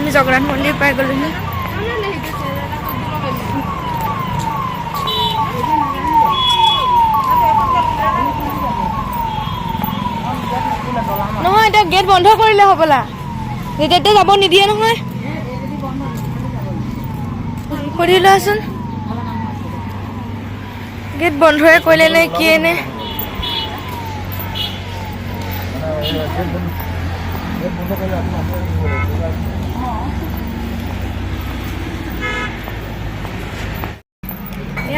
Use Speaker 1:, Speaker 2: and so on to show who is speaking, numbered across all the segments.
Speaker 1: আমি জগন্নাথ মন্দিৰ পাই গ'লোহি। নহয় এতিয়া গেট বন্ধ কৰিলে হ'বলা, যেতিয়া যাব নিদিয়ে নহয়। সুধি লোৱাচোন গেট বন্ধই কৰিলে নে কিয়ে নে।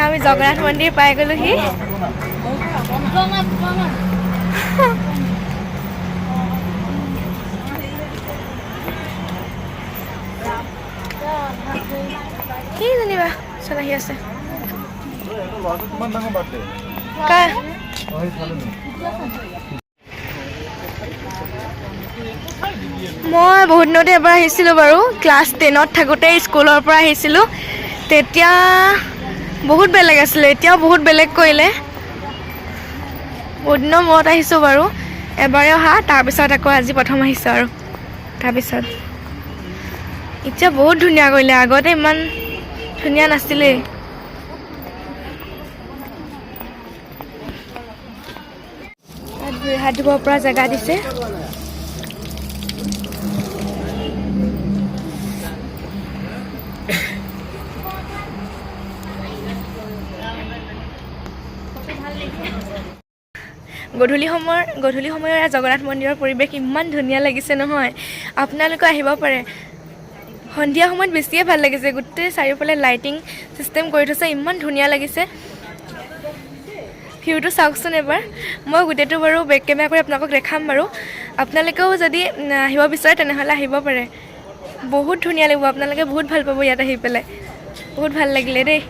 Speaker 1: আমি জগন্নাথ মন্দিৰ পাই গ'লোহি। কি জানিবা চল আহি আছে মই বহুত দিনতে এবাৰ আহিছিলোঁ বাৰু, ক্লাছ 10ত থাকোঁতে স্কুলৰ পৰা আহিছিলোঁ। তেতিয়া বহুত বেলেগ আছিলে, এতিয়াও বহুত বেলেগ কৰিলে। বহুত দিনৰ মূৰত আহিছোঁ বাৰু, এবাৰে অহা, তাৰপিছত আকৌ আজি প্ৰথম আহিছোঁ আৰু। তাৰপিছত এতিয়া বহুত ধুনীয়া কৰিলে, আগতে ইমান ধুনীয়া নাছিলেই। তাত ভৰি হাত ধুব পৰা জেগা দিছে। গধূলি সময়ৰ জগন্নাথ মন্দিৰৰ পৰিৱেশ ইমান ধুনীয়া লাগিছে নহয়, আপোনালোকে আহিব পাৰে। সন্ধিয়া সময়ত বেছিয়ে ভাল লাগিছে, গোটেই চাৰিওফালে লাইটিং চিষ্টেম কৰি থৈছে, ইমান ধুনীয়া লাগিছে। ভিউটো চাওকচোন এবাৰ, মই গোটেইটো বাৰু বেক কেমেৰা কৰি আপোনালোকক দেখাম বাৰু। আপোনালোকেও যদি আহিব বিচাৰে তেনেহ'লে আহিব পাৰে, বহুত ধুনীয়া লাগিব, আপোনালোকে বহুত ভাল পাব ইয়াত আহি পেলাই। বহুত ভাল লাগিলে দেই।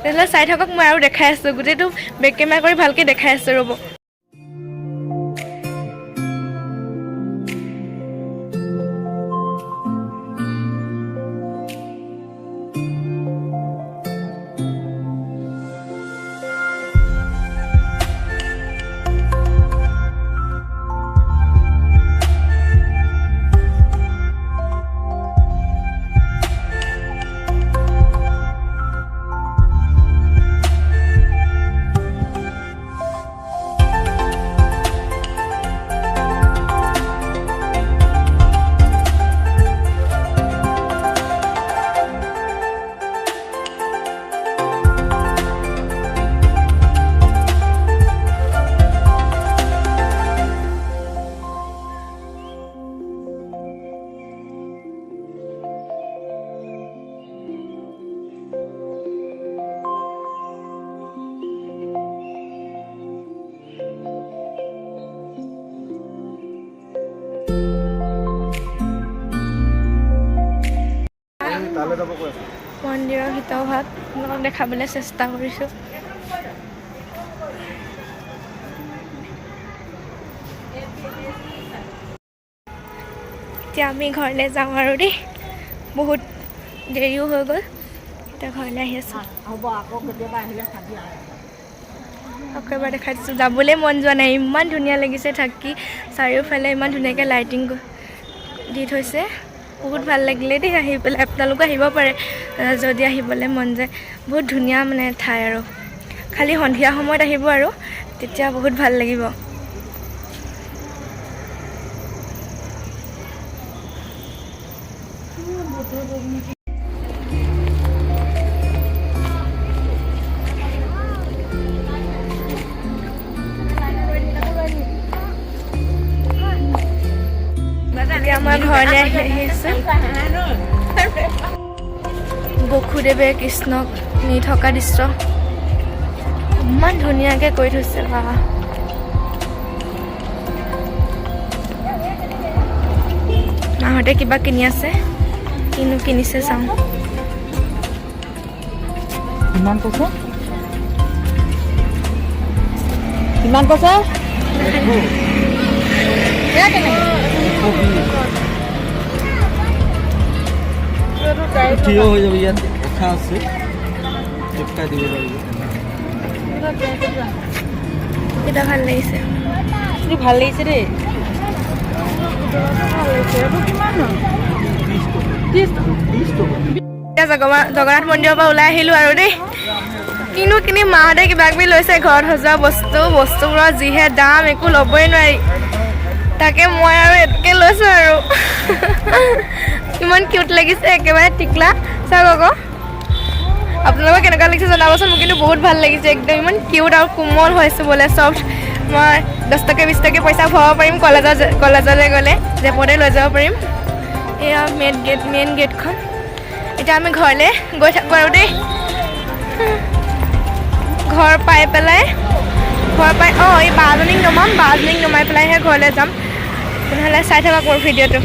Speaker 1: তেনেহ'লে চাই থাকক, মই আৰু দেখাই আছোঁ, গোটেইটো বেক কেমেৰা কৰি ভালকৈ দেখাই আছোঁ ৰ'ব। মন্দিৰৰ ভিতৰ ভাগ আপোনালোকক দেখাবলৈ চেষ্টা কৰিছোঁ। এতিয়া আমি ঘৰলৈ যাওঁ আৰু দেই, বহুত দেৰিও হৈ গ'ল, এতিয়া ঘৰলৈ আহি আছোঁ। আকৌ এবাৰ দেখাই দিছোঁ, যাবলৈ মন যোৱা নাই, ইমান ধুনীয়া লাগিছে থাকি, চাৰিওফালে ইমান ধুনীয়াকৈ লাইটিং দি থৈছে। বহুত ভাল লাগিলে দেই আহি পেলাই, আপোনালোকো আহিব পাৰে যদি আহিবলৈ মন যায়। বহুত ধুনীয়া মানে ঠাই আৰু, খালি সন্ধিয়া সময়ত আহিব আৰু তেতিয়া বহুত ভাল লাগিব। আমাৰ ঘৰলৈ আহি আছোঁ। বসুদেৱে কৃষ্ণক নি থকা দৃশ্য ইমান ধুনীয়াকৈ কৰি থৈছে। মাহঁতে কিবা কিনি আছে, কিনো কিনিছে চাওঁ।
Speaker 2: কিমান কৈছে? কিমান কৈছে? থিয় হৈ যাব, ইয়াত কথা আছে, চিপকাই দিব পাৰিব।
Speaker 1: এটা ভাল লাগিছে,
Speaker 2: ভাল লাগিছে দেই।
Speaker 1: এতিয়া জগন্নাথ মন্দিৰৰ পৰা ওলাই আহিলোঁ আৰু দেই কিনো কিনি মাহঁতে কিবা কিবি লৈছে ঘৰত সজোৱা বস্তুবোৰৰ যিহে দাম একো ল'বই নোৱাৰি তাকে মই আৰু এটাকে লৈছোঁ আৰু ইমান কিউট লাগিছে একেবাৰে টিকলা চাওক আকৌ আপোনালোকৰ কেনেকুৱা লাগিছে জনাবচোন মোক কিন্তু বহুত ভাল লাগিছে একদম ইমান কিউট আৰু কোমল হৈছে বোলে চফ্ট মই 10 টকা 20 টকা পইচা ভৰাব পাৰিম কলেজলৈ গ'লে জেপতে লৈ যাব পাৰিম এয়া মেইন গেটখন এতিয়া আমি ঘৰলৈ গৈ থাকোঁ আৰু দেই ঘৰ পাই পেলাই এই বাজনীক নমাই পেলাইহে ঘৰলৈ যাম তেনেহ'লে চাই থাকক মোৰ ভিডিঅ'টো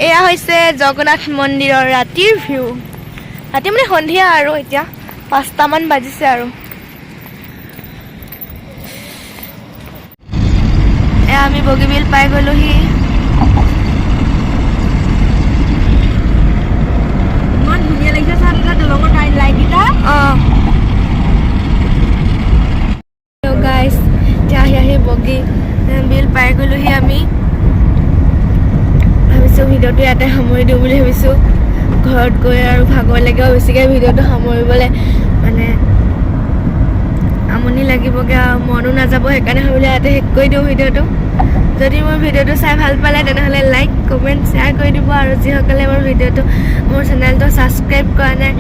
Speaker 1: এয়া হৈছে জগন্নাথ মন্দিৰৰ ৰাতিৰ ভিউ ৰাতি মানে সন্ধিয়া আৰু এতিয়া 5টামান বাজিছে আৰু এয়া আমি বগীবিল পাই গ'লোহি ইমান ধুনীয়া লাগিছে চাৰ দলঙৰ লাইটকেইটা গাইজ এতিয়া আহি বগীবিল পাই গ'লোহি আমি ভাবিছোঁ ভিডিঅ'টো ইয়াতে সামৰি দিওঁ বুলি ভাবিছোঁ ঘৰত গৈ আৰু ভাগৰ লাগে বেছিকৈ ভিডিঅ'টো সামৰিবলৈ মানে আমনি লাগিবগৈ আৰু মনো নাযাব সেইকাৰণে ভাবিলে ইয়াতে শেষ কৰি দিওঁ ভিডিঅ'টো যদি মোৰ ভিডিঅ'টো চাই ভাল পালে তেনেহ'লে লাইক কমেণ্ট শ্বেয়াৰ কৰি দিব আৰু যিসকলে মোৰ চেনেলটো ছাবস্ক্ৰাইব কৰা নাই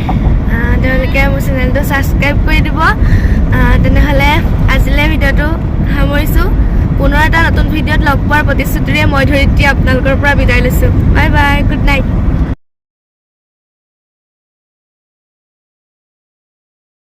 Speaker 1: তেওঁলোকে মোৰ চেনেলটো ছাবস্ক্ৰাইব কৰি দিব তেনেহ'লে আজিলৈ ভিডিঅ'টো সামৰিছোঁ পুনৰ এটা নতুন ভিডিঅ'ত লগ পোৱাৰ প্ৰতিশ্ৰুতিৰে মই ধৰিত্ৰী আপোনালোকৰ পৰা বিদায় লৈছোঁ বাই বাই গুড নাইট